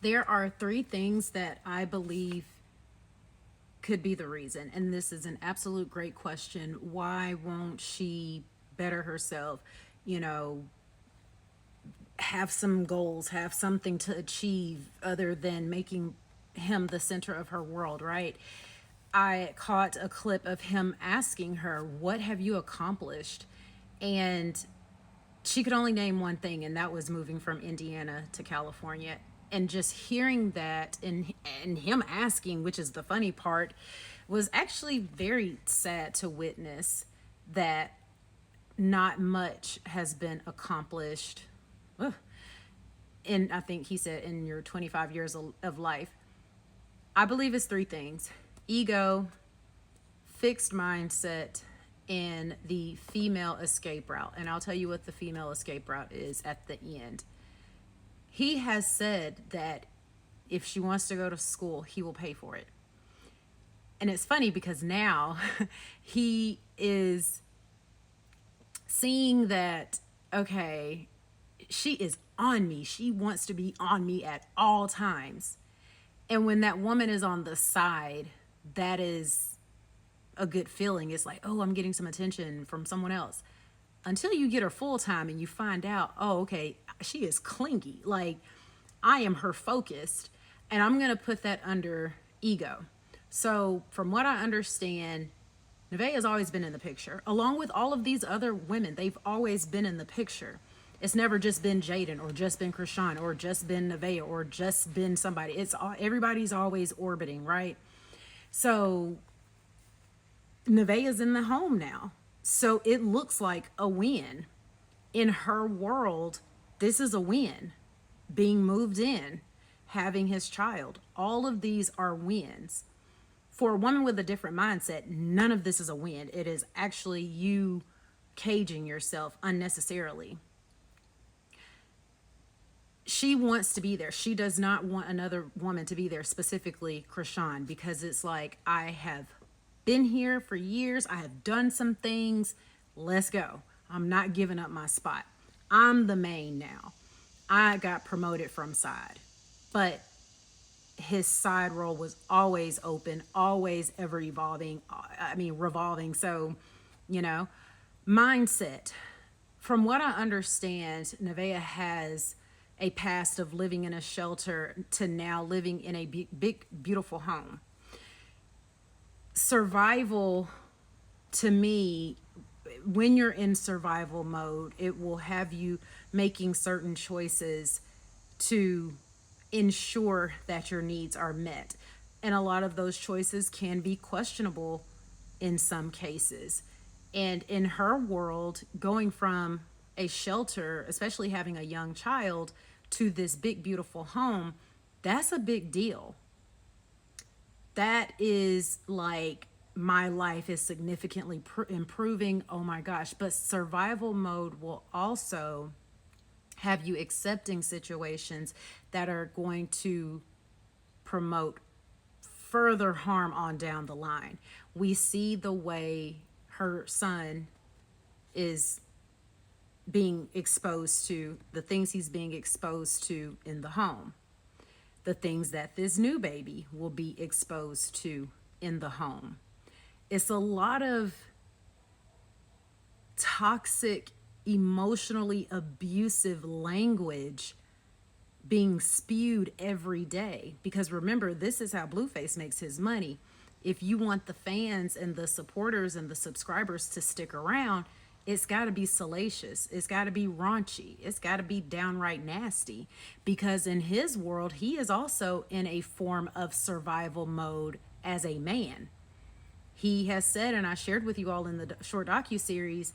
There are three things that I believe could be the reason. And this is an absolute great question. Why won't she better herself? You know, have some goals, have something to achieve other than making him the center of her world, right? I caught a clip of him asking her, "What have you accomplished?" And she could only name one thing, and that was moving from Indiana to California. And just hearing that and him asking, which is the funny part, was actually very sad to witness that not much has been accomplished. Ugh. In, I think he said, in your 25 years of life. I believe it's three things: ego, fixed mindset, and the female escape route. And I'll tell you what the female escape route is at the end. He has said that if she wants to go to school, he will pay for it. And it's funny because now he is seeing that, okay, she is on me. She wants to be on me at all times. And when that woman is on the side, that is a good feeling. It's like, oh, I'm getting some attention from someone else. Until you get her full time and you find out, oh, okay, she is clingy. Like, I am her focused. And I'm going to put that under ego. So, from what I understand, Nevaeh has always been in the picture, along with all of these other women. They've always been in the picture. It's never just been Jaden or just been Chrisean or just been Nevaeh or just been somebody. It's all, everybody's always orbiting, right? So Nevaeh is in the home now. So it looks like a win. In her world, this is a win. Being moved in, having his child, all of these are wins. For a woman with a different mindset, none of this is a win. It is actually you caging yourself unnecessarily. She wants to be there. She does not want another woman to be there, specifically Chrisean, because it's like, I have been here for years. I have done some things. Let's go. I'm not giving up my spot. I'm the main now. I got promoted from side. But his side role was always open, always ever evolving. Revolving. So, mindset. From what I understand, Nevaeh has a past of living in a shelter to now living in a big, beautiful home. Survival, to me, when you're in survival mode, it will have you making certain choices to ensure that your needs are met. And a lot of those choices can be questionable in some cases. And in her world, going from a shelter, especially having a young child, to this big, beautiful home, that's a big deal. That is like, my life is significantly improving. Oh my gosh. But survival mode will also have you accepting situations that are going to promote further harm on down the line. We see the way her son is being exposed to, the things he's being exposed to in the home, the things that this new baby will be exposed to in the home. It's a lot of toxic, emotionally abusive language being spewed every day. Because remember, this is how Blueface makes his money. If you want the fans and the supporters and the subscribers to stick around, it's got to be salacious. It's got to be raunchy. It's got to be downright nasty. Because in his world, he is also in a form of survival mode as a man. He has said, and I shared with you all in the short docuseries,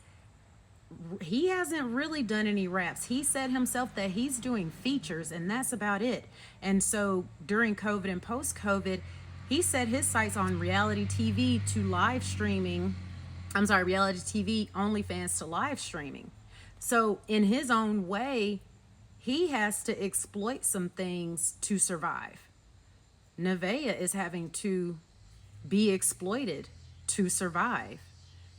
he hasn't really done any raps. He said himself that he's doing features, and that's about it. And so during COVID and post-COVID, he set his sights on reality TV to live streaming. Reality TV OnlyFans to live streaming. So in his own way, he has to exploit some things to survive. Nevaeh is having to be exploited to survive.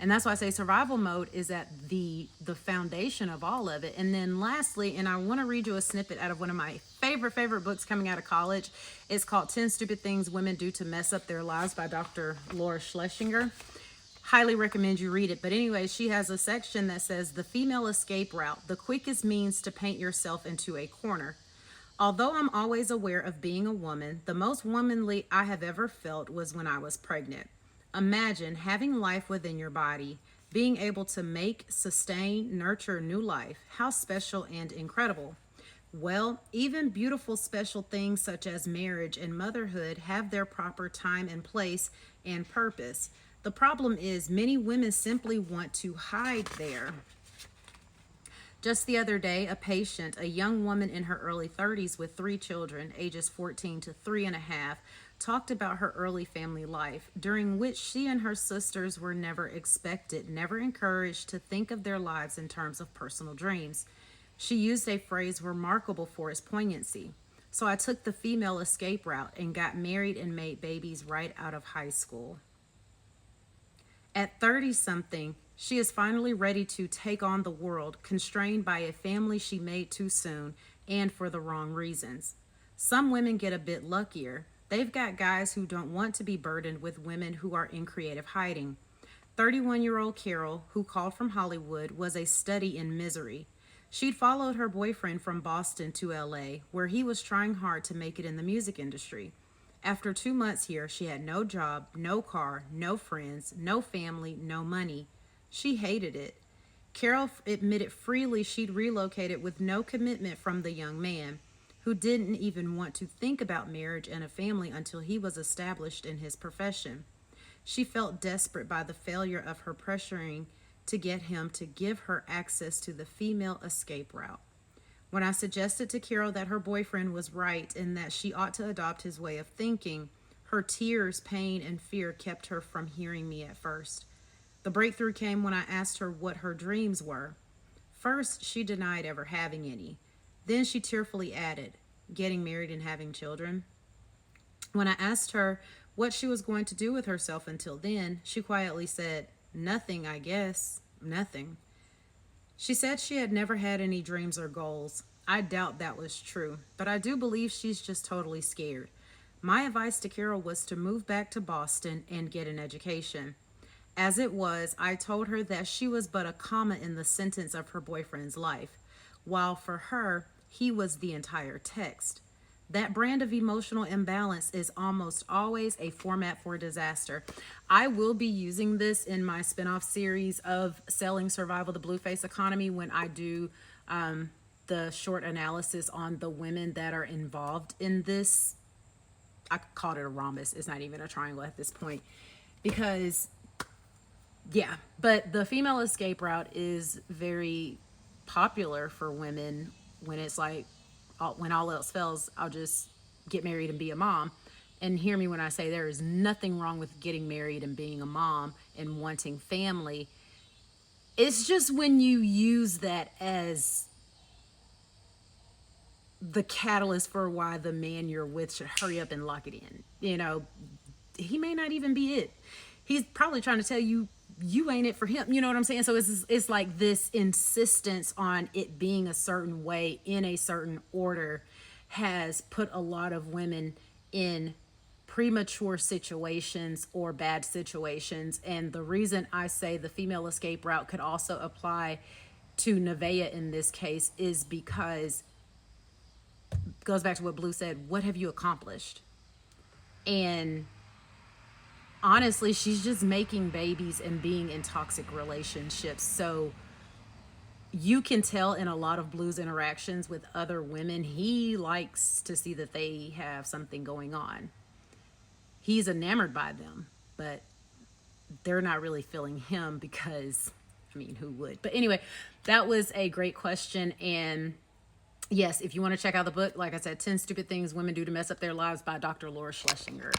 And that's why I say survival mode is at the foundation of all of it. And then lastly, and I want to read you a snippet out of one of my favorite books coming out of college. It's called 10 Stupid Things Women Do to Mess Up Their Lives by Dr. Laura Schlesinger. Highly recommend you read it. But anyway, she has a section that says the female escape route, the quickest means to paint yourself into a corner. Although I'm always aware of being a woman, the most womanly I have ever felt was when I was pregnant. Imagine having life within your body, being able to make, sustain, nurture new life. How special and incredible. Well, even beautiful special things such as marriage and motherhood have their proper time and place and purpose. The problem is many women simply want to hide there. Just the other day, a patient, a young woman in her early 30s with 3 children, ages 14 to 3.5, talked about her early family life, during which she and her sisters were never expected, never encouraged to think of their lives in terms of personal dreams. She used a phrase remarkable for its poignancy. So I took the female escape route and got married and made babies right out of high school. At 30-something, she is finally ready to take on the world, constrained by a family she made too soon and for the wrong reasons. Some women get a bit luckier. They've got guys who don't want to be burdened with women who are in creative hiding. 31-year-old Carol, who called from Hollywood, was a study in misery. She'd followed her boyfriend from Boston to LA, where he was trying hard to make it in the music industry. After 2 months here, she had no job, no car, no friends, no family, no money. She hated it. Carol admitted freely she'd relocated with no commitment from the young man, who didn't even want to think about marriage and a family until he was established in his profession. She felt desperate by the failure of her pressuring to get him to give her access to the female escape route. When I suggested to Carol that her boyfriend was right and that she ought to adopt his way of thinking, her tears, pain, and fear kept her from hearing me at first. The breakthrough came when I asked her what her dreams were. First, she denied ever having any. Then she tearfully added, getting married and having children. When I asked her what she was going to do with herself until then, she quietly said, nothing, I guess, nothing. She said she had never had any dreams or goals. I doubt that was true, but I do believe she's just totally scared. My advice to Carol was to move back to Boston and get an education. As it was, I told her that she was but a comma in the sentence of her boyfriend's life, while for her, he was the entire text. That brand of emotional imbalance is almost always a format for disaster. I will be using this in my spinoff series of Selling Survival, the Blueface Economy, when I do the short analysis on the women that are involved in this. I called it a rhombus. It's not even a triangle at this point. Because, yeah, but the female escape route is very popular for women when it's like, when all else fails, I'll just get married and be a mom. And hear me when I say there is nothing wrong with getting married and being a mom and wanting family. It's just when you use that as the catalyst for why the man you're with should hurry up and lock it in. You know, he may not even be it. He's probably trying to tell you you ain't it for him. You know what I'm saying? So it's like this insistence on it being a certain way in a certain order has put a lot of women in premature situations or bad situations. And the reason I say the female escape route could also apply to Nevaeh in this case is because it goes back to what Blue said. What have you accomplished? And honestly, she's just making babies and being in toxic relationships. So you can tell in a lot of Blue's interactions with other women, he likes to see that they have something going on. He's enamored by them, but they're not really feeling him because, I mean, who would? But anyway, that was a great question. And yes, if you want to check out the book, like I said, 10 Stupid Things Women Do to Mess Up Their Lives by Dr. Laura Schlesinger.